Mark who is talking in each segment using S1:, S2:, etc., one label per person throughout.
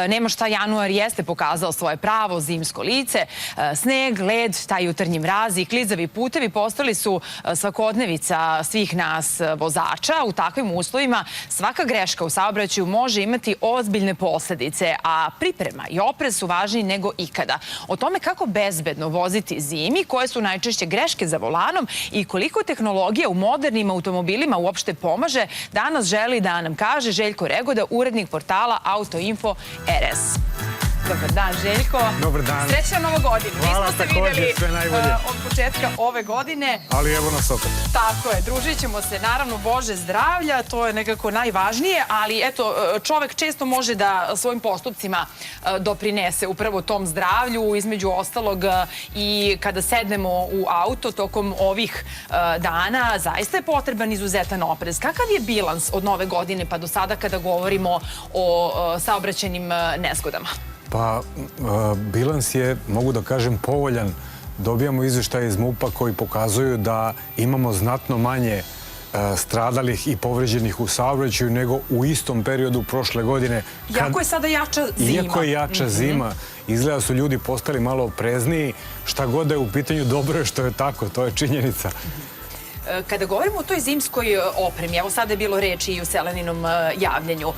S1: nema šta, januar jeste pokazao svoje pravo zimsko lice. Sneg, led, taj jutarnji mraz i klizavi putevi postali su svakodnevica svih nas vozača. U takvim uslovima svaka greška u saobraćaju može imati ozbiljne posledice, a priprema i oprez su važniji nego ikada. O tome kako bezbedno voziti zimi, koje su najčešće greške za volanom i koliko tehnologija u modernim automobilima uopšte pomaže, danas želi da nam kaže Željko Regoda, urednik portala Autoinfo RS. Dobar dan, Željko.
S2: Dobar dan.
S1: Srećna Nova godina.
S2: Hvala,
S1: Nismo se
S2: također,
S1: videli
S2: sve najbolje.
S1: Od početka ove godine.
S2: Ali evo nas opet.
S1: Tako je, družit ćemo se, naravno, Bože zdravlja, to je nekako najvažnije, ali eto, čovek često može da svojim postupcima doprinese upravo tom zdravlju, između ostalog i kada sednemo u auto tokom ovih dana, zaista je potreban izuzetan oprez. Kakav je bilans od Nove godine pa do sada kada govorimo o saobraćajnim nezgodama?
S2: Pa, bilans je, mogu da kažem, povoljan. Dobijamo izveštaje iz MUP-a koji pokazuju da imamo znatno manje stradalih i povređenih u saobraćaju nego u istom periodu prošle godine.
S1: Iako je sada jača zima.
S2: Iako je jača zima, izgleda su ljudi postali malo oprezniji. Šta god da je u pitanju, dobro je što je tako, to je činjenica.
S1: Kada govorimo o toj zimskoj opremi, evo sada je bilo reči i u Seleninom javljanju,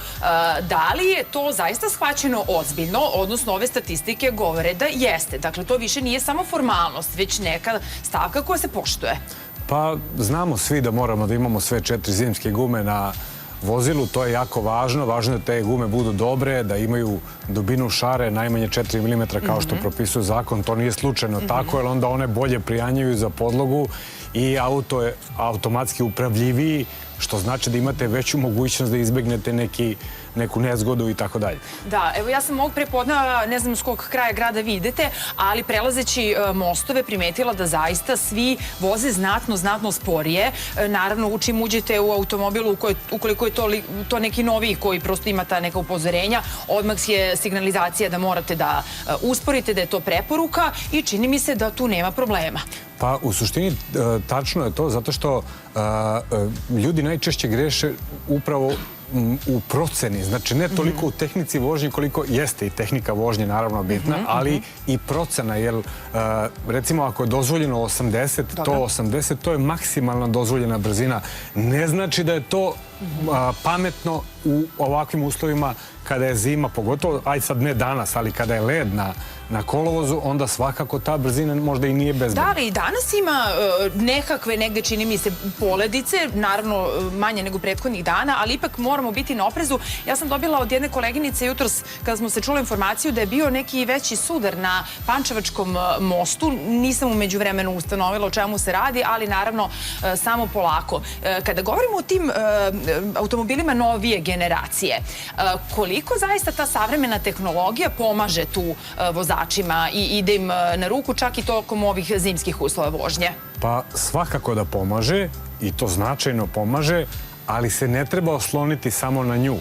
S1: da li je to zaista shvaćeno ozbiljno, odnosno ove statistike govore da jeste. Dakle, to više nije samo formalnost, već neka stavka koja se poštuje.
S2: Pa, znamo svi da moramo da imamo sve 4 zimske gume na vozilu, to je jako važno. Važno je da te gume budu dobre, da imaju dubinu šare najmanje 4 mm kao što propisuje zakon. To nije slučajno tako, jer onda one bolje prijanjaju za podlogu i auto je automatski upravljiviji, što znači da imate veću mogućnost da izbegnete neku nezgodu i tako dalje.
S1: Da, evo ja sam ovog prepodneva, ne znam s kog kraja grada vidite, ali prelazeći mostove primetila da zaista svi voze znatno sporije. Naravno, čim uđete u automobilu, ukoliko je to neki noviji koji prosto ima ta neka upozorenja, odmah je signalizacija da morate da usporite, da je to preporuka i čini mi se da tu nema problema.
S2: Pa, u suštini, tačno je to, zato što ljudi najčešće greše upravo u proceni. Znači, ne toliko u tehnici vožnje koliko jeste i tehnika vožnje, naravno, bitna, ali i procena, jer recimo ako je dozvoljeno 80, to 80, to je maksimalna dozvoljena brzina. Ne znači da je to pametno u ovakvim uslovima kada je zima, pogotovo, aj sad ne danas, ali kada je led na kolovozu, onda svakako ta brzina možda i nije bezbedna.
S1: Da, ali i danas ima nekakve, negde čini mi se, poledice, naravno manje nego prethodnih dana, ali ipak moramo biti na oprezu. Ja sam dobila od jedne koleginice jutros, kada smo se čuli informaciju da je bio neki veći sudar na Pančevačkom mostu. Nisam umeđu vremenu ustanovila o čemu se radi, ali naravno samo polako. Kada govorimo o tim automobilima novije generacije, koliko zaista ta savremena tehnologija pomaže tu vozačima i ide im na ruku čak i tokom ovih zimskih uslova vožnje?
S2: Pa svakako da pomaže i to značajno pomaže, ali se ne treba osloniti samo na nju.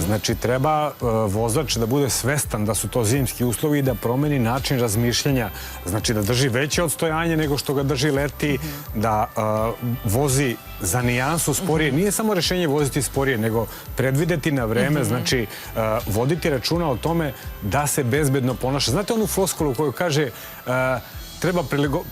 S2: Znači, treba vozač da bude svestan da su to zimski uslovi i da promeni način razmišljanja. Znači, da drži veće odstojanje nego što ga drži leti, da vozi za nijansu sporije. Nije samo rešenje voziti sporije, nego predvideti na vreme, znači voditi računa o tome da se bezbedno ponaša. Znate onu floskulu koju kaže treba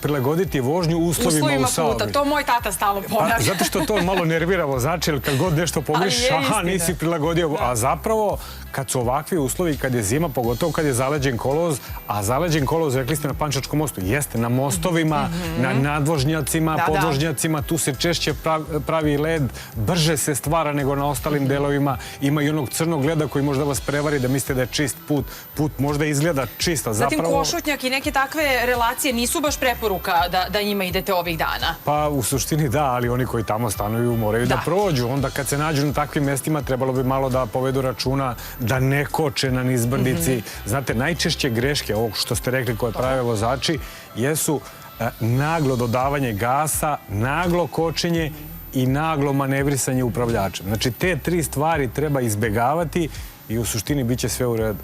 S2: prilagoditi vožnju uslovima u saobraćaju.
S1: To moj tata stalno ponavlja.
S2: Zato što to malo nervira vozače, jer kad god nešto pogrešiš, aha, nisi prilagodio. A zapravo, kad su ovakvi uslovi, kad je zima, pogotovo kad je zaleđen kolovoz, a zaleđen kolovoz, rekli ste, na Pančevačkom mostu, jeste na mostovima, na nadvožnjacima, podvožnjacima, tu se češće pravi led, brže se stvara nego na ostalim delovima. Ima i onog crnog leda koji možda vas prevari da mislite da je čist put. Put možda izgleda čista.
S1: Zatim Košutnjak i neke takve relacije nisu baš preporuka da njima idete ovih dana.
S2: Pa u suštini da, ali oni koji tamo stanuju moraju da prođu. Onda kad se nađu na takvim mestima trebalo bi malo da povedu računa da ne koče na nizbrdici. Znate, najčešće greške, ovog što ste rekli koje prave vozači, jesu naglo dodavanje gasa, naglo kočenje i naglo manevrisanje upravljačem. Znači, te 3 stvari treba izbegavati i u suštini bit će sve u redu.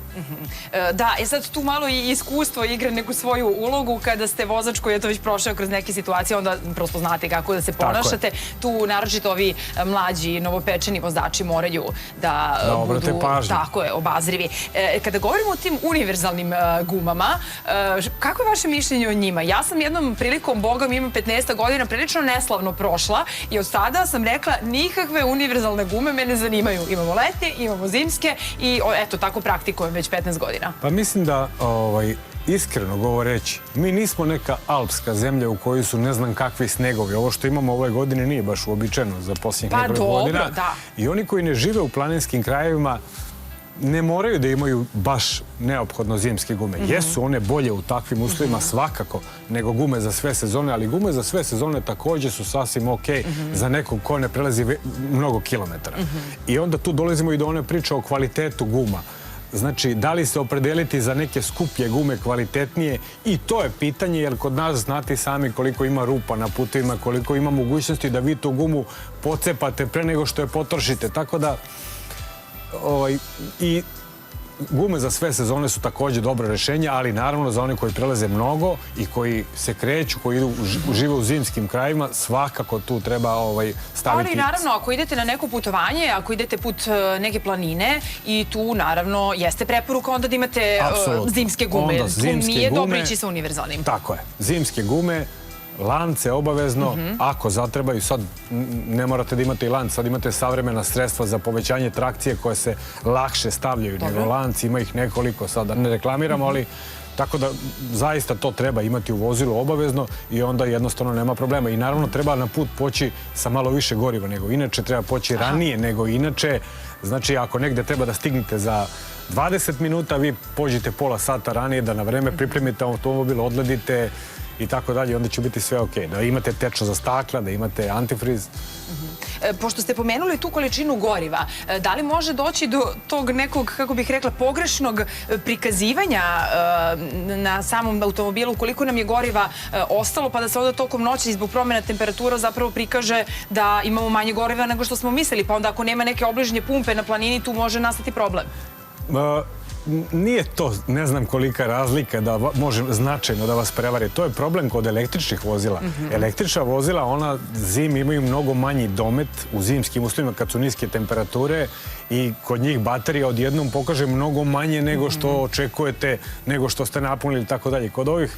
S1: Da, sad tu malo i iskustvo igra neku svoju ulogu kada ste vozač koji je to već prošao kroz neke situacije, onda prosto znate kako da se ponašate. Tu naročito ovi mlađi, novopečeni vozači moraju da budu tako obazrivi. Kada govorimo o tim univerzalnim gumama, kako je vaše mišljenje o njima? Ja sam jednom prilikom, bogom, imam 15 godina, prilično neslavno prošla i od tada sam rekla nikakve univerzalne gume me ne zanimaju. Imamo letnje, imamo zimske i eto, tako praktikujem već 15 godina.
S2: Pa mislim da, iskreno govoreći, mi nismo neka alpska zemlja u kojoj su ne znam kakvi snegovi. Ovo što imamo ove godine nije baš uobičajeno za posljednjih nekoliko godina. I oni koji ne žive u planinskim krajevima ne moraju da imaju baš neophodno zimske gume. Jesu one bolje u takvim uslovima svakako nego gume za sve sezone, ali gume za sve sezone također su sasvim okej za nekog ko ne prelazi mnogo kilometara. I onda tu dolazimo i do one priče o kvalitetu guma. Znači, da li se opredeliti za neke skuplje gume, kvalitetnije, i to je pitanje, jer kod nas znate sami koliko ima rupa na putevima, koliko ima mogućnosti da vi tu gumu pocepate pre nego što je potrošite. Tako da, i gume za sve sezone su također dobro rješenje, ali naravno za one koji prelaze mnogo i koji se kreću, koji žive u zimskim krajima, svakako tu treba staviti.
S1: Ali naravno, ako idete na neko putovanje, ako idete put neke planine, i tu naravno jeste preporuka onda da imate zimske gume. Tu nije dobro ići sa univerzalnim.
S2: Tako je. Zimske gume, lance obavezno, ako zatrebaju, sad ne morate da imate i lance, sad imate savremena sredstva za povećanje trakcije koje se lakše stavljaju nego lanci, ima ih nekoliko, sad da ne reklamiramo, ali tako da zaista to treba imati u vozilu obavezno i onda jednostavno nema problema. I naravno treba na put poći sa malo više goriva nego inače, treba poći ranije nego inače. Znači, ako negde treba da stignete za 20 minuta, vi pođite pola sata ranije da na vreme pripremite automobil, odledite i tako dalje, onda će biti sve okej. Da imate tečno za stakla, da imate antifriz.
S1: Pošto ste pomenuli tu količinu goriva, da li može doći do tog nekog, kako bih rekla, pogrešnog prikazivanja na samom automobilu, koliko nam je goriva ostalo, pa da se onda tokom noći zbog promjena temperatura zapravo prikaže da imamo manje goriva nego što smo mislili, pa onda ako nema neke obližnje pumpe na planini, tu može nastati problem?
S2: Nije to, ne znam kolika razlika da može značajno da vas prevari. To je problem kod električnih vozila. Električna vozila, ona zimi imaju mnogo manji domet u zimskim uslovima kad su niske temperature i kod njih baterija odjednom pokaže mnogo manje nego što očekujete, nego što ste napunili i tako dalje. Kod ovih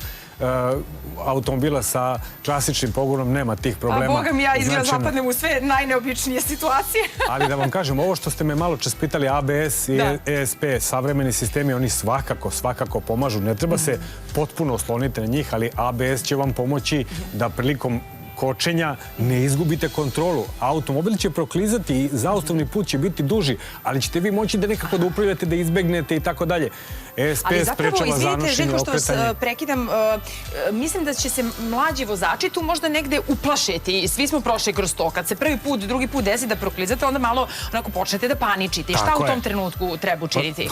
S2: automobila sa klasičnim pogonom nema tih problema.
S1: A Boga mi, ja izgleda zapadnem u sve najneobičnije situacije.
S2: Ali da vam kažem, ovo što ste me malo čas pitali, ABS i ESP, savremeni sistemi, oni svakako pomažu. Ne treba se potpuno osloniti na njih, ali ABS će vam pomoći da prilikom kočenja ne izgubite kontrolu. Automobil će proklizati i zaustavni put će biti duži, ali ćete vi moći da nekako da upravljate, da izbegnete i tako dalje. ESP sprečava zanošenje,
S1: Željko, što vas prekidam, mislim da će se mlađi vozači tu možda negde uplašiti. Svi smo prošli kroz to. Kad se prvi put, drugi put desi da proklizate, onda malo onako počnete da paničite. I šta u tom trenutku treba učiniti?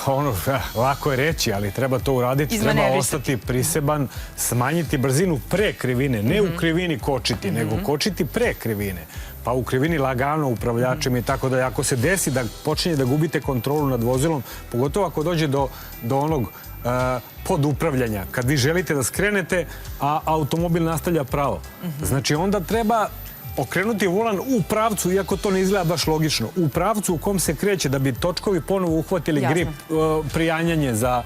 S2: Lako je reći, ali treba to uraditi. Treba ostati priseban, smanjiti brzinu pre krivine, ne u krivini kočiti, nego kočiti pre krivine. Pa u krivini lagano upravljačem i tako da ako se desi da počinje da gubite kontrolu nad vozilom, pogotovo ako dođe do onog podupravljanja, kad vi želite da skrenete, a automobil nastavlja pravo. Znači onda treba okrenuti volan u pravcu, iako to ne izgleda baš logično, u pravcu u kom se kreće da bi točkovi ponovo uhvatili grip, prijanjanje za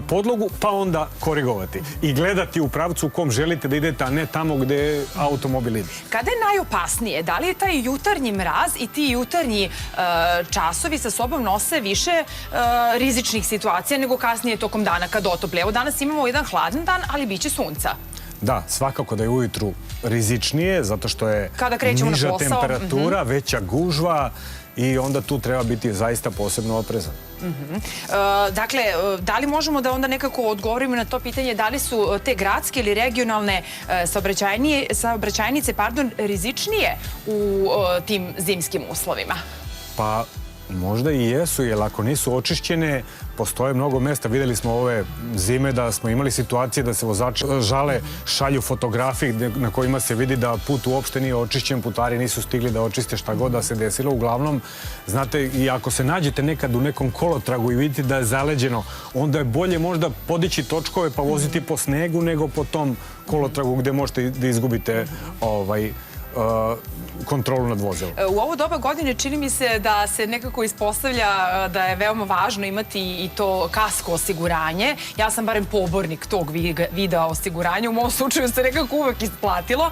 S2: podlogu, pa onda korigovati i gledati u pravcu u kom želite da idete, a ne tamo gde automobil ide.
S1: Kada je najopasnije? Da li je taj jutarnji mraz i ti jutarnji časovi sa sobom nose više rizičnih situacija nego kasnije tokom dana kad otople? Evo danas imamo jedan hladan dan, ali bit će sunca.
S2: Da, svakako da je ujutru rizičnije, zato što je niža temperatura, veća gužva i onda tu treba biti zaista posebno oprezan.
S1: Dakle, da li možemo da onda nekako odgovorimo na to pitanje da li su te gradske ili regionalne saobraćajnice rizičnije u tim zimskim uslovima?
S2: Pa, Možda i jesu, jer ako nisu očišćene, postoje mnogo mesta. Videli smo ove zime da smo imali situacije da se vozači žale, šalju fotografije na kojima se vidi da put uopšte nije očišćen, putari nisu stigli da očiste šta god da se desilo. Uglavnom, znate, i ako se nađete nekad u nekom kolotragu i vidite da je zaleđeno, onda je bolje možda podići točkove pa voziti po snegu nego po tom kolotragu gde možete da izgubite kontrolu nad vozilom.
S1: U ovo doba godine čini mi se da se nekako ispostavlja da je veoma važno imati i to kasko osiguranje. Ja sam barem pobornik tog vida osiguranja. U mom slučaju se nekako uvek isplatilo.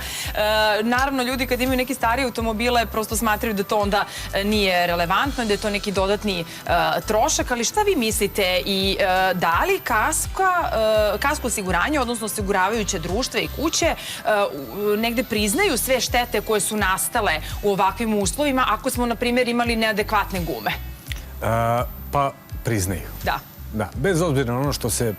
S1: Naravno, ljudi kad imaju neke starije automobile prosto smatraju da to onda nije relevantno, da je to neki dodatni trošak, ali šta vi mislite i da li kasko osiguranje, odnosno osiguravajuće društva i kuće negde priznaju sve štete koje su nastale u ovakvim uslovima ako smo, na primjer, imali neadekvatne gume?
S2: Pa priznaju.
S1: Da.
S2: Da, bez obzira na ono što se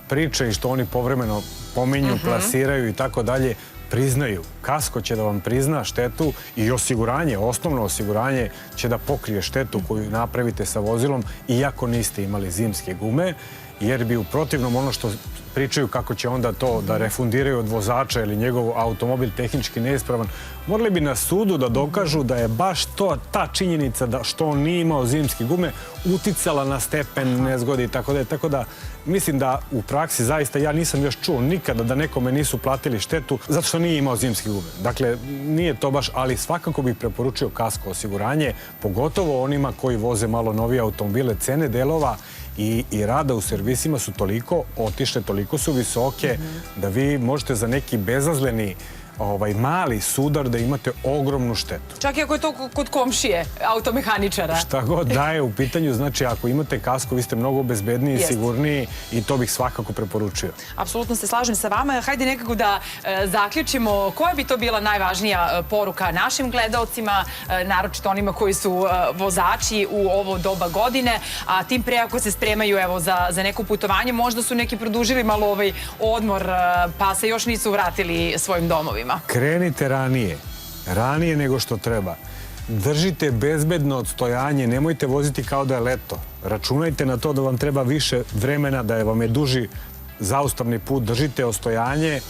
S2: priča i što oni povremeno pominju, plasiraju i tako dalje, priznaju. Kasko će da vam prizna štetu i osiguranje, osnovno osiguranje će da pokrije štetu koju napravite sa vozilom iako niste imali zimske gume, jer bi u protivnom ono što pričaju kako će onda to da refundiraju od vozača ili njegov automobil tehnički neispravan, morali bi na sudu da dokažu da je baš ta činjenica da što on nije imao zimske gume uticala na stepen nezgode i tako da. Tako da mislim da u praksi zaista ja nisam još čuo nikada da nekome nisu platili štetu zato što nije imao zimske gume. Dakle, nije to baš, ali svakako bih preporučio kasko osiguranje, pogotovo onima koji voze malo novije automobile. Cene delova i rada u servisima su toliko otišle, toliko su visoke da vi možete za neki bezazleni mali sudar da imate ogromnu štetu.
S1: Čak i ako je to kod komšije, automehaničara.
S2: Šta god daje u pitanju, znači ako imate kasko, vi ste mnogo bezbedniji, sigurniji i to bih svakako preporučio.
S1: Apsolutno se slažem sa vama. Hajde nekako da zaključimo koja bi to bila najvažnija poruka našim gledaocima, naročito onima koji su vozači u ovo doba godine, a tim pre ako se spremaju za neko putovanje, možda su neki produžili malo odmor pa se još nisu vratili svojim domovima.
S2: Krenite ranije nego što treba. Držite bezbedno odstojanje, nemojte voziti kao da je leto. Računajte na to da vam treba više vremena, da vam je duži zaustavni put. Držite odstojanje,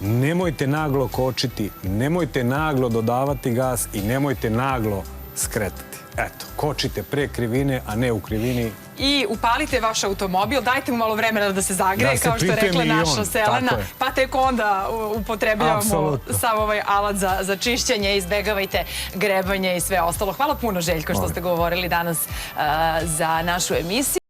S2: nemojte naglo kočiti, nemojte naglo dodavati gas i nemojte naglo skretati. Eto, kočite pre krivine, a ne u krivini.
S1: I upalite vaš automobil, dajte mu malo vremena da se zagreje, kao što je rekla naša Selena, pa tek onda upotrebljavamo sav ovaj alat za čišćenje, izbegavajte grebanje i sve ostalo. Hvala puno, Željko, što ste govorili danas za našu emisiju.